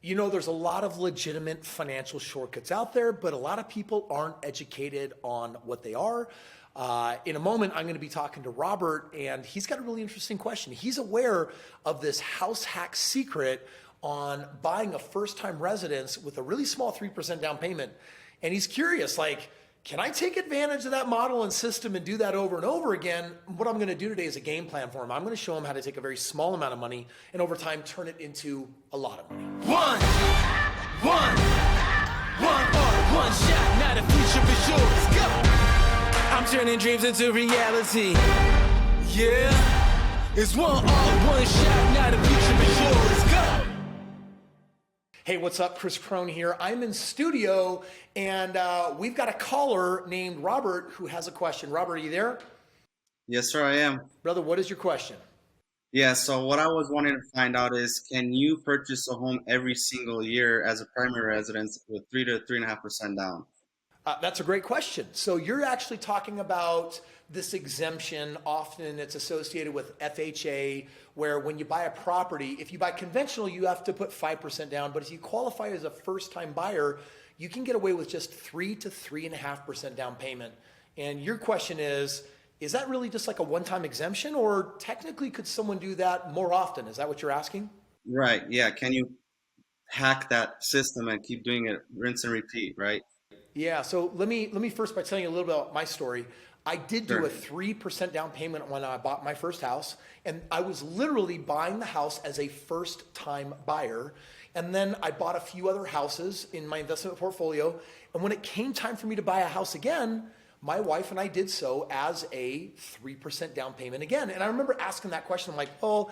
You know, there's a lot of legitimate financial shortcuts out there, but a lot of people aren't educated on what they are. In a moment, I'm going to be talking to Robert, and he's got a really interesting question. He's aware of this house hack secret on buying a first-time residence with a really small 3% down payment. And he's curious, like, can I take advantage of that model and system and do that over and over again? What I'm going to do today is a game plan for him. I'm going to show him how to take a very small amount of money and over time turn it into a lot of money. One shot, now the future is yours. Go! I'm turning dreams into reality. Yeah, it's one shot, now the future is yours. Go! Hey, what's up? Kris Krohn here. I'm in studio, and we've got a caller named Robert who has a question. Robert, are you there? Yes, sir, I am. Brother, what is your question? Yeah, so what I was wanting to find out is, can you purchase a home every single year as a primary residence with 3 to 3.5% down? That's a great question. So you're actually talking about this exemption. Often it's associated with FHA, where when you buy a property, if you buy conventional, you have to put 5% down. But if you qualify as a first-time buyer, you can get away with just 3 to 3.5% down payment. And your question is that really just like a one-time exemption, or technically could someone do that more often? Is that what you're asking? Right, yeah. Can you hack that system and keep doing it, rinse and repeat, right? Yeah, so let me first by telling you a little bit about my story. I did do a 3% down payment when I bought my first house, and I was literally buying the house as a first-time buyer. And then I bought a few other houses in my investment portfolio. And when it came time for me to buy a house again, my wife and I did so as a 3% down payment again. And I remember asking that question. I'm like, well,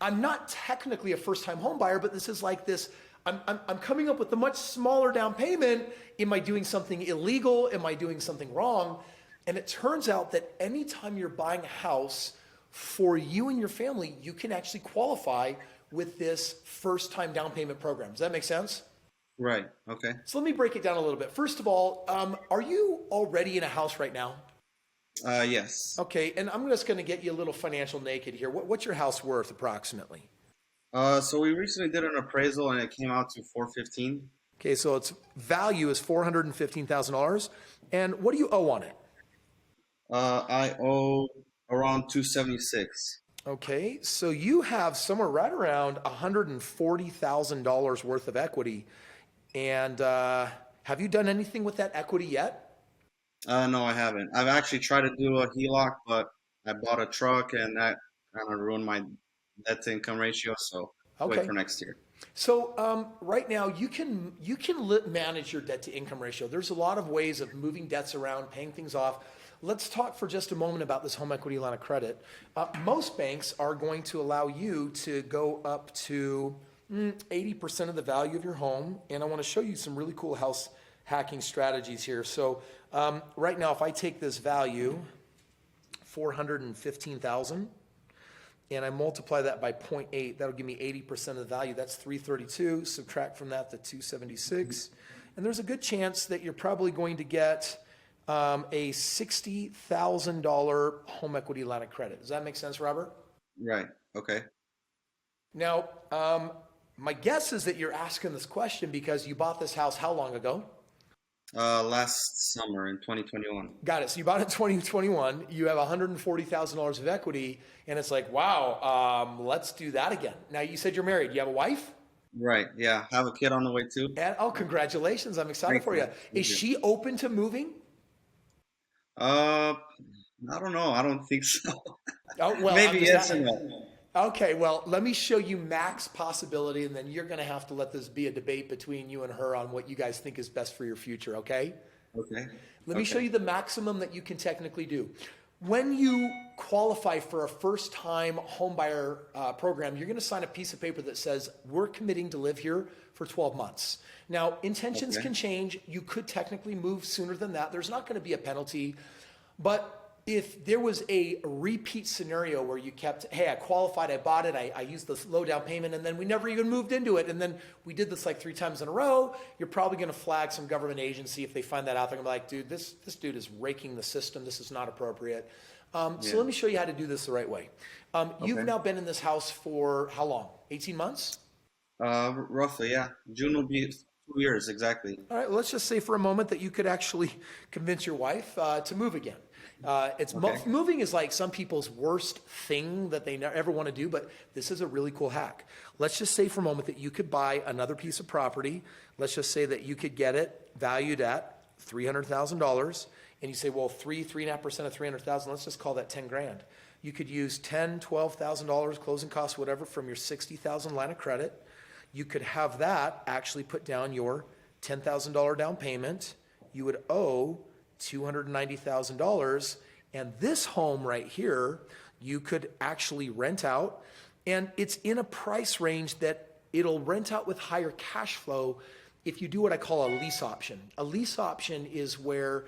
I'm not technically a first-time home buyer, but this is like this. I'm coming up with a much smaller down payment. Am I doing something illegal? Am I doing something wrong? And it turns out that anytime you're buying a house for you and your family, you can actually qualify with this first-time down payment program. Does that make sense? Right, okay. So let me break it down a little bit. First of all, are you already in a house right now? Yes. Okay, and I'm just going to get you a little financial naked here. What's your house worth approximately? So we recently did an appraisal and it came out to $415,000. Okay, so its value is $415,000. And what do you owe on it? I owe around $276,000. Okay, so you have somewhere right around $140,000 worth of equity. And have you done anything with that equity yet? No, I haven't. I've actually tried to do a HELOC, but I bought a truck and that kind of ruined my debt to income ratio. So wait for next year. So right now you can manage your debt to income ratio. There's a lot of ways of moving debts around, paying things off. Let's talk for just a moment about this home equity line of credit. Most banks are going to allow you to go up to 80% of the value of your home. And I want to show you some really cool house hacking strategies here. So right now, if I take this value, $415,000, and I multiply that by 0.8, that'll give me 80% of the value. That's 332. Subtract from that the 276. And there's a good chance that you're probably going to get a $60,000 home equity line of credit. Does that make sense, Robert? Right. Okay. Now, my guess is that you're asking this question because you bought this house how long ago? Last summer in 2021. Got it. So you bought it in 2021. You have $140,000 of equity, and it's like, wow, let's do that again. Now, you said you're married. You have a wife? Right. Yeah. Have a kid on the way too. And, oh, congratulations. I'm excited for you. Is she open to moving? I don't know. I don't think so. Oh, well, maybe yes and no. Okay, well, let me show you max possibility, and then you're going to have to let this be a debate between you and her on what you guys think is best for your future, okay? Okay. Let me show you the maximum that you can technically do. When you qualify for a first-time homebuyer program, you're going to sign a piece of paper that says, we're committing to live here for 12 months. Now, intentions can change. You could technically move sooner than that. There's not going to be a penalty. But if there was a repeat scenario where you kept, hey, I qualified, I bought it, I used this low down payment, and then we never even moved into it, and then we did this like 3 times in a row, you're probably going to flag some government agency. If they find that out, they're going to be like, dude, this dude is raking the system. This is not appropriate. So let me show you how to do this the right way. You've now been in this house for how long? 18 months? Roughly, yeah. June will be 2 years exactly. All right, let's just say for a moment that you could actually convince your wife to move again. Okay. Moving is like some people's worst thing that they never ever want to do, but this is a really cool hack. Let's just say for a moment that you could buy another piece of property. Let's just say that you could get it valued at $300,000, and you say, well, 3.5% of 300,000. Let's just call that 10 grand. You could use $12,000 closing costs, whatever, from your 60,000 line of credit. You could have that actually put down your $10,000 down payment. You would owe $290,000. And this home right here, you could actually rent out. And it's in a price range that it'll rent out with higher cash flow if you do what I call a lease option. A lease option is where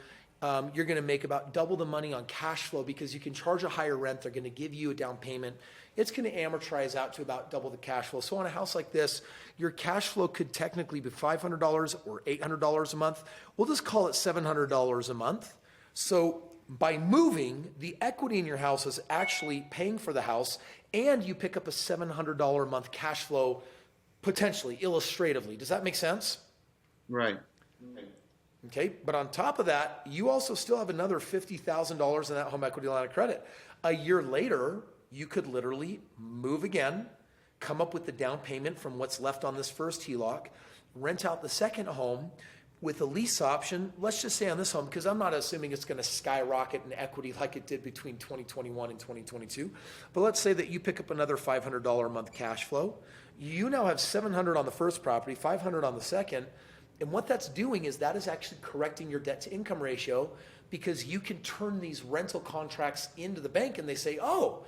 you're going to make about double the money on cash flow because you can charge a higher rent. They're going to give you a down payment. It's going to amortize out to about double the cash flow. So on a house like this, your cash flow could technically be $500 or $800 a month. We'll just call it $700 a month. So by moving, the equity in your house is actually paying for the house, and you pick up a $700 a month cash flow, potentially, illustratively. Does that make sense? Right. Okay, but on top of that, you also still have another $50,000 in that home equity line of credit. A year later, you could literally move again, come up with the down payment from what's left on this first HELOC, rent out the second home with a lease option. Let's just say on this home, because I'm not assuming it's going to skyrocket in equity like it did between 2021 and 2022, but let's say that you pick up another $500 a month cash flow. You now have $700 on the first property, $500 on the second. And what that's doing is that is actually correcting your debt to income ratio, because you can turn these rental contracts into the bank and they say, oh,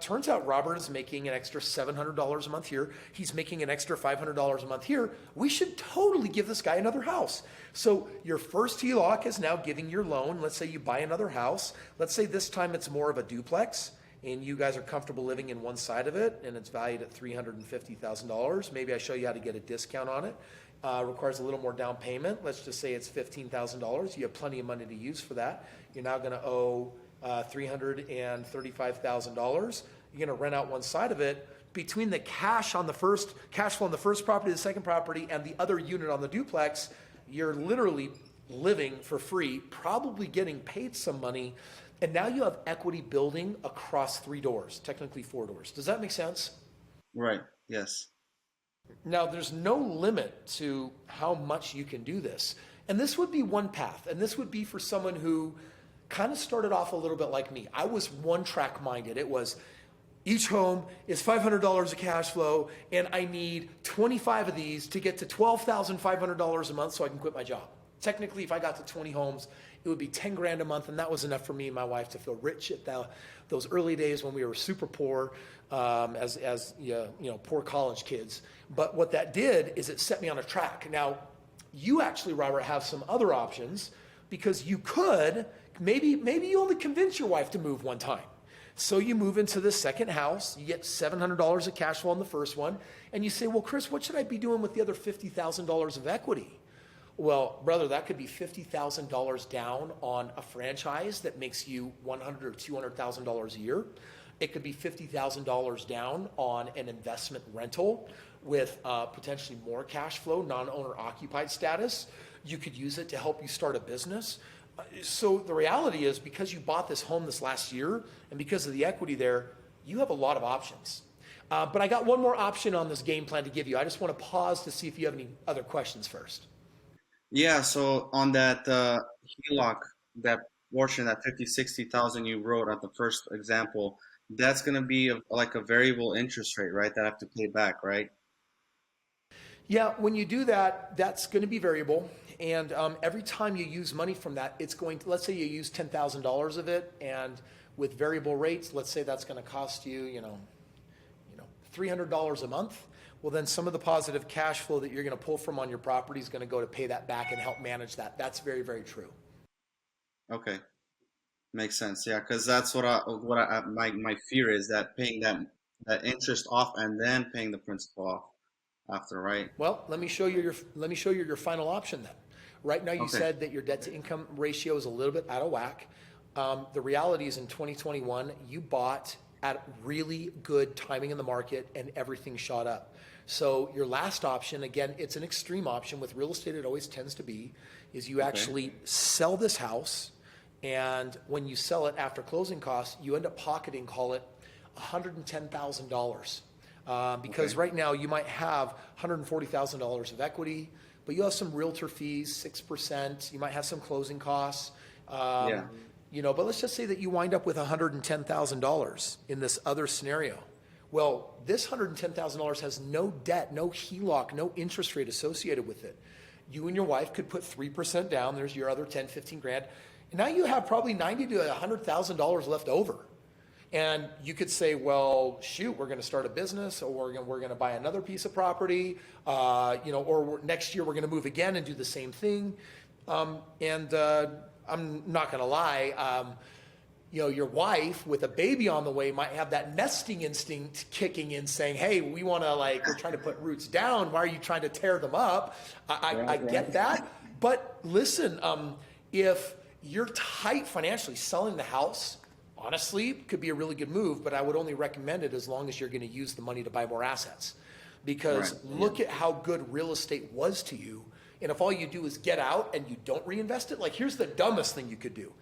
turns out Robert is making an extra $700 a month here. He's making an extra $500 a month here. We should totally give this guy another house. So your first HELOC is now giving your loan. Let's say you buy another house. Let's say this time it's more of a duplex and you guys are comfortable living in one side of it and it's valued at $350,000. Maybe I show you how to get a discount on it. Requires a little more down payment. Let's just say it's $15,000. You have plenty of money to use for that. You're now going to owe $335,000. You're going to rent out one side of it. Between the cash flow on the first property, the second property, and the other unit on the duplex, you're literally living for free, probably getting paid some money, and now you have equity building across 3 doors, technically 4 doors. Does that make sense? Right. Yes. Now, there's no limit to how much you can do this. And this would be one path. And this would be for someone who kind of started off a little bit like me. I was one-track minded. It was each home is $500 of cash flow, and I need 25 of these to get to $12,500 a month so I can quit my job. Technically, if I got to 20 homes, it would be 10 grand a month, and that was enough for me and my wife to feel rich at those early days when we were super poor, as poor college kids. But what that did is it set me on a track. Now, you actually, Robert, have some other options, because you could, maybe you only convince your wife to move one time. So you move into the second house, you get $700 of cash flow on the first one, and you say, well, Kris, what should I be doing with the other $50,000 of equity? Well, brother, that could be $50,000 down on a franchise that makes you $100,000 or $200,000 a year. It could be $50,000 down on an investment rental with potentially more cash flow, non-owner occupied status. You could use it to help you start a business. So the reality is, because you bought this home this last year and because of the equity there, you have a lot of options. But I got one more option on this game plan to give you. I just want to pause to see if you have any other questions first. Yeah. So on that HELOC, that portion, that 60,000 you wrote at the first example, that's going to be like a variable interest rate, right? That I have to pay back, right? Yeah, when you do that, that's going to be variable. And every time you use money from that, it's going to, let's say you use $10,000 of it, and with variable rates, let's say that's going to cost you, $300 a month. Well, then some of the positive cash flow that you're going to pull from on your property is going to go to pay that back and help manage that. That's very, very true. Okay. Makes sense. Yeah, because that's my fear is that paying that interest off and then paying the principal off after, right? Well, let me show you your final option then. Right now, you said that your debt to income ratio is a little bit out of whack. The reality is, in 2021, you bought at really good timing in the market and everything shot up. So your last option, again, it's an extreme option with real estate, it always tends to be, is you actually sell this house, and when you sell it after closing costs, you end up pocketing, call it $110,000. Because right now you might have $140,000 of equity, but you have some realtor fees, 6%, you might have some closing costs. You know, but let's just say that you wind up with $110,000 in this other scenario. Well, this $110,000 has no debt, no HELOC, no interest rate associated with it. You and your wife could put 3% down. There's your other 10, 15 grand. And now you have probably $90,000 to $100,000 left over. And you could say, well, shoot, we're going to start a business, or we're going to buy another piece of property, you know, or next year we're going to move again and do the same thing. I'm not going to lie, you know, your wife with a baby on the way might have that nesting instinct kicking in, saying, hey, we want to, like, we're trying to put roots down. Why are you trying to tear them up? I get that. But listen, if you're tight financially, selling the house, honestly, could be a really good move, but I would only recommend it as long as you're going to use the money to buy more assets. Because look at how good real estate was to you. And if all you do is get out and you don't reinvest it, like, here's the dumbest thing you could do.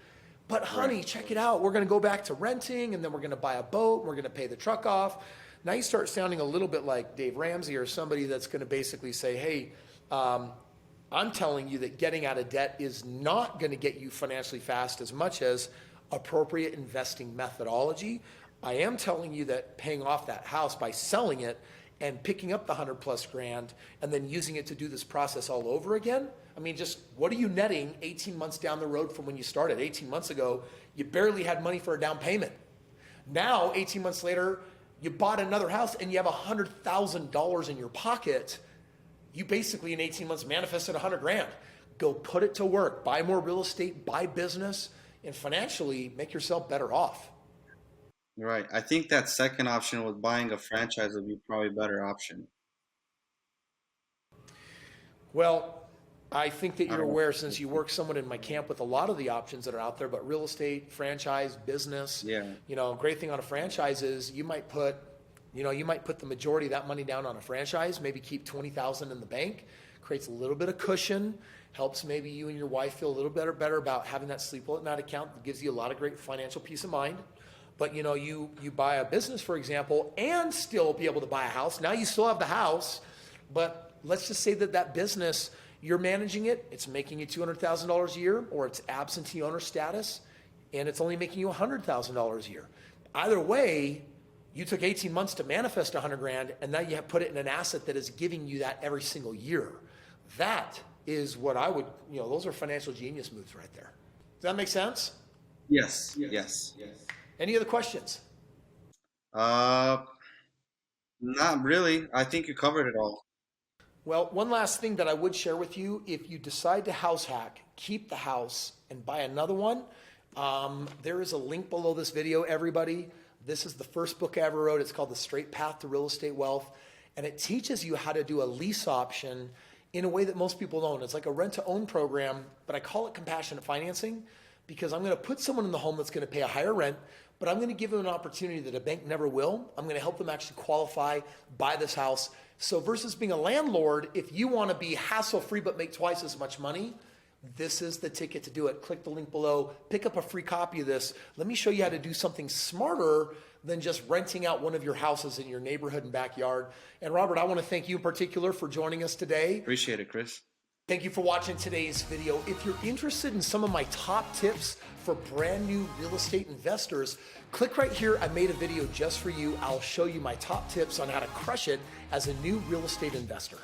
But honey, check it out. We're going to go back to renting, and then we're going to buy a boat. We're going to pay the truck off. Now you start sounding a little bit like Dave Ramsey, or somebody that's going to basically say, hey, I'm telling you that getting out of debt is not going to get you financially fast as much as appropriate investing methodology. I am telling you that paying off that house by selling it and picking up the 100+ grand and then using it to do this process all over again. I mean, just what are you netting 18 months down the road from when you started? 18 months ago, you barely had money for a down payment. Now, 18 months later, you bought another house and you have $100,000 in your pocket. You basically in 18 months manifested 100 grand. Go put it to work, buy more real estate, buy business, and financially make yourself better off. Right. I think that second option with buying a franchise would be probably a better option. Well, I think that you're aware, since you work somewhat in my camp, with a lot of the options that are out there, but real estate, franchise, business, you know, great thing on a franchise is you might put the majority of that money down on a franchise, maybe keep $20,000 in the bank, creates a little bit of cushion, helps maybe you and your wife feel a little better about having that sleep at night account that gives you a lot of great financial peace of mind. But you know, you buy a business, for example, and still be able to buy a house. Now you still have the house, but let's just say that that business, you're managing it, it's making you $200,000 a year, or it's absentee owner status, and it's only making you $100,000 a year. Either way, you took 18 months to manifest 100 grand, and now you have put it in an asset that is giving you that every single year. That is what I would, you know, those are financial genius moves right there. Does that make sense? Yes. Any other questions? Not really. I think you covered it all. Well, one last thing that I would share with you, if you decide to house hack, keep the house and buy another one, there is a link below this video, everybody. This is the first book I ever wrote. It's called The Straight Path to Real Estate Wealth, and it teaches you how to do a lease option in a way that most people don't. It's like a rent-to-own program, but I call it compassionate financing because I'm going to put someone in the home that's going to pay a higher rent, but I'm going to give them an opportunity that a bank never will. I'm going to help them actually qualify, buy this house. So versus being a landlord, if you want to be hassle-free but make twice as much money, this is the ticket to do it. Click the link below, pick up a free copy of this. Let me show you how to do something smarter than just renting out one of your houses in your neighborhood and backyard. And Robert, I want to thank you in particular for joining us today. Appreciate it, Kris. Thank you for watching today's video. If you're interested in some of my top tips for brand new real estate investors, click right here. I made a video just for you. I'll show you my top tips on how to crush it as a new real estate investor.